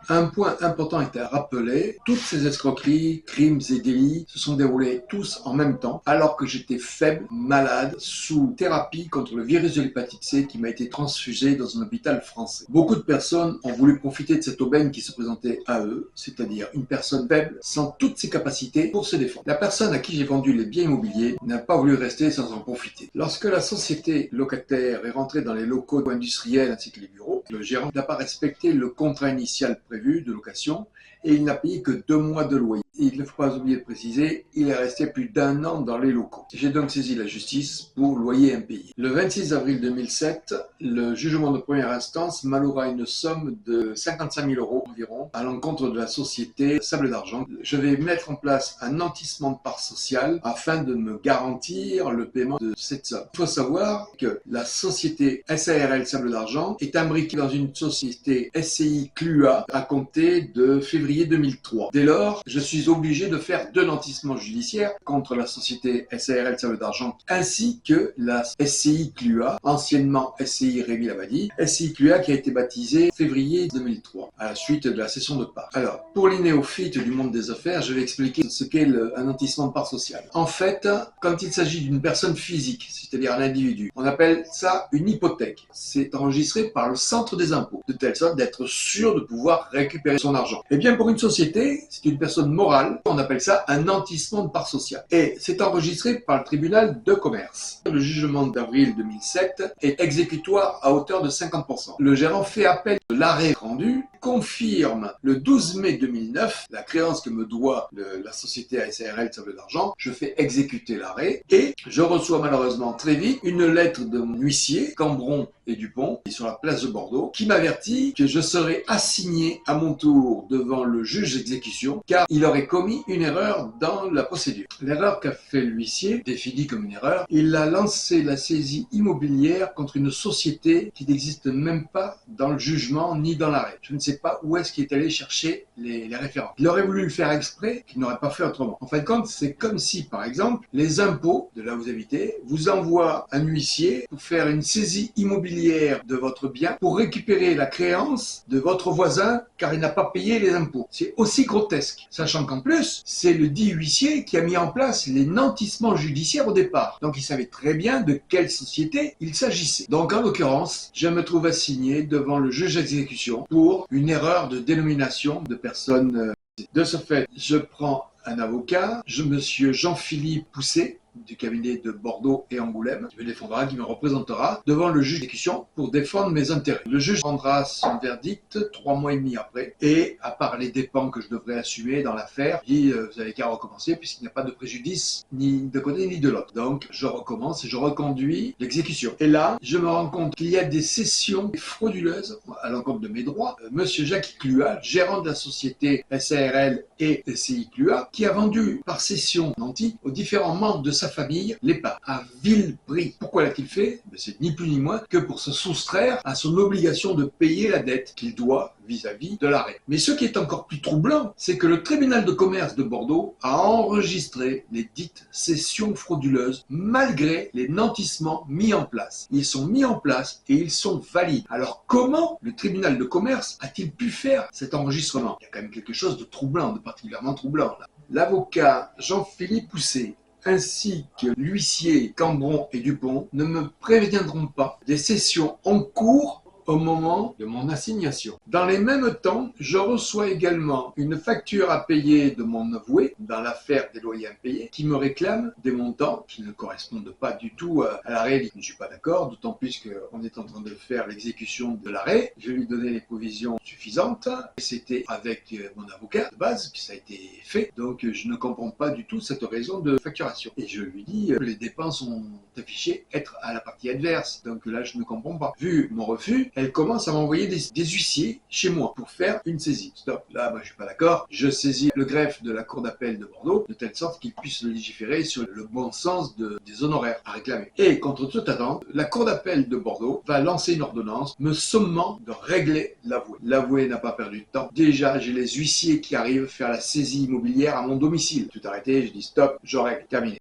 Un point important est à rappeler, toutes ces escroqueries, crimes et délits se sont déroulés tous en même temps, alors que j'étais faible, malade, sous thérapie contre le virus de l'hépatite C qui m'a été transfusé dans un hôpital français. Beaucoup de personnes ont voulu profiter de cette aubaine qui se présentait à eux, c'est-à-dire une personne faible, sans toutes ses capacités pour se défendre. La personne à qui j'ai vendu les biens immobiliers n'a pas voulu rester sans en profiter. Lorsque la société locataire est rentrée dans les locaux industriels ainsi que les bureaux, le gérant n'a pas respecté le contrat initial prévu de location et il n'a payé que 2 mois de loyer. Il ne faut pas oublier de préciser, il est resté plus d'1 an dans les locaux. J'ai donc saisi la justice pour loyer impayé. Le 26 avril 2007, le jugement de première instance m'alloura une somme de 55 000 € environ à l'encontre de la société Sable d'Argent. Je vais mettre en place un nantissement de part sociale afin de me garantir le paiement de cette somme. Il faut savoir que la société SARL Sable d'Argent est imbriquée dans une société SCI CLUA à compter de février 2003. Dès lors, je suis obligé de faire 2 nantissements judiciaires contre la société SARL Sable d'Argent ainsi que la SCI CLUA, anciennement SCI Rémy Lavadi, SCI CLUA qui a été baptisée février 2003 à la suite de la cession de parts. Alors, pour les néophytes du monde des affaires, je vais expliquer ce qu'est un nantissement de part sociale. En fait, quand il s'agit d'une personne physique, c'est-à-dire un individu, on appelle ça une hypothèque. C'est enregistré par le centre des impôts, de telle sorte d'être sûr de pouvoir récupérer son argent. Eh bien, pour une société, c'est une personne morale, on appelle ça un nantissement de part sociale. Et c'est enregistré par le tribunal de commerce. Le jugement d'avril 2007 est exécutoire à hauteur de 50%. Le gérant fait appel de l'arrêt rendu, confirme le 12 mai 2009 la créance que me doit la société SARL Sable d'Argent. Je fais exécuter l'arrêt et je reçois malheureusement très vite une lettre de mon huissier, Cambron et Dupont, sur la place de Bordeaux, qui m'avertit que je serai assigné à mon tour devant le juge d'exécution car il aurait commis une erreur dans la procédure. L'erreur qu'a fait l'huissier, définie comme une erreur, il a lancé la saisie immobilière contre une société qui n'existe même pas dans le jugement ni dans l'arrêt. Je ne sais pas où est-ce qu'il est allé chercher les références. Il aurait voulu le faire exprès, qu'il n'aurait pas fait autrement. En fin de compte, c'est comme si, par exemple, les impôts de là où vous habitez vous envoient un huissier pour faire une saisie immobilière de votre bien pour récupérer la créance de votre voisin car il n'a pas payé les impôts. C'est aussi grotesque. Sachant qu'en plus, c'est le dit huissier qui a mis en place les nantissements judiciaires au départ. Donc il savait très bien de quelle société il s'agissait. Donc en l'occurrence, je me trouve assigné devant le juge d'exécution pour une erreur de dénomination de personnes. De ce fait, je prends un avocat, monsieur Jean-Philippe Pousset, du cabinet de Bordeaux et Angoulême, qui me défendra, qui me représentera devant le juge d'exécution pour défendre mes intérêts. Le juge rendra son verdict 3 mois et demi après, et à part les dépenses que je devrais assumer dans l'affaire, il dit vous avez qu'à recommencer puisqu'il n'y a pas de préjudice ni de côté ni de l'autre. Donc je recommence et je reconduis l'exécution. Et là, je me rends compte qu'il y a des cessions frauduleuses à l'encontre de mes droits. Monsieur Jacques Clua, gérant de la société SARL et SCI Clua, qui a vendu par cession nantie aux différents membres de sa famille les parts à vil prix. Pourquoi l'a-t-il fait? C'est ni plus ni moins que pour se soustraire à son obligation de payer la dette qu'il doit vis-à-vis de l'arrêt. Mais ce qui est encore plus troublant, c'est que le tribunal de commerce de Bordeaux a enregistré les dites cessions frauduleuses malgré les nantissements mis en place. Ils sont mis en place et ils sont valides. Alors comment le tribunal de commerce a-t-il pu faire cet enregistrement? Il y a quand même quelque chose de troublant, de particulièrement troublant là. L'avocat Jean-Philippe Pousset ainsi que l'huissier Cambron et Dupont ne me préviendront pas des cessions en cours au moment de mon assignation. Dans les mêmes temps, je reçois également une facture à payer de mon avoué dans l'affaire des loyers impayés qui me réclame des montants qui ne correspondent pas du tout à l'arrêt. Je ne suis pas d'accord, d'autant plus qu'on est en train de faire l'exécution de l'arrêt. Je lui donnais les provisions suffisantes et c'était avec mon avocat de base que ça a été fait. Donc je ne comprends pas du tout cette raison de facturation. Et je lui dis que les dépenses sont affichées être à la partie adverse. Donc là, je ne comprends pas. Vu mon refus, elle commence à m'envoyer des huissiers chez moi pour faire une saisie. Stop, là, moi, je suis pas d'accord. Je saisis le greffe de la cour d'appel de Bordeaux de telle sorte qu'il puisse légiférer sur le bon sens des honoraires à réclamer. Et contre toute attente, la cour d'appel de Bordeaux va lancer une ordonnance me sommant de régler l'avoué. L'avoué n'a pas perdu de temps. Déjà, j'ai les huissiers qui arrivent faire la saisie immobilière à mon domicile. Tout arrêté, je dis stop, je règle, terminé.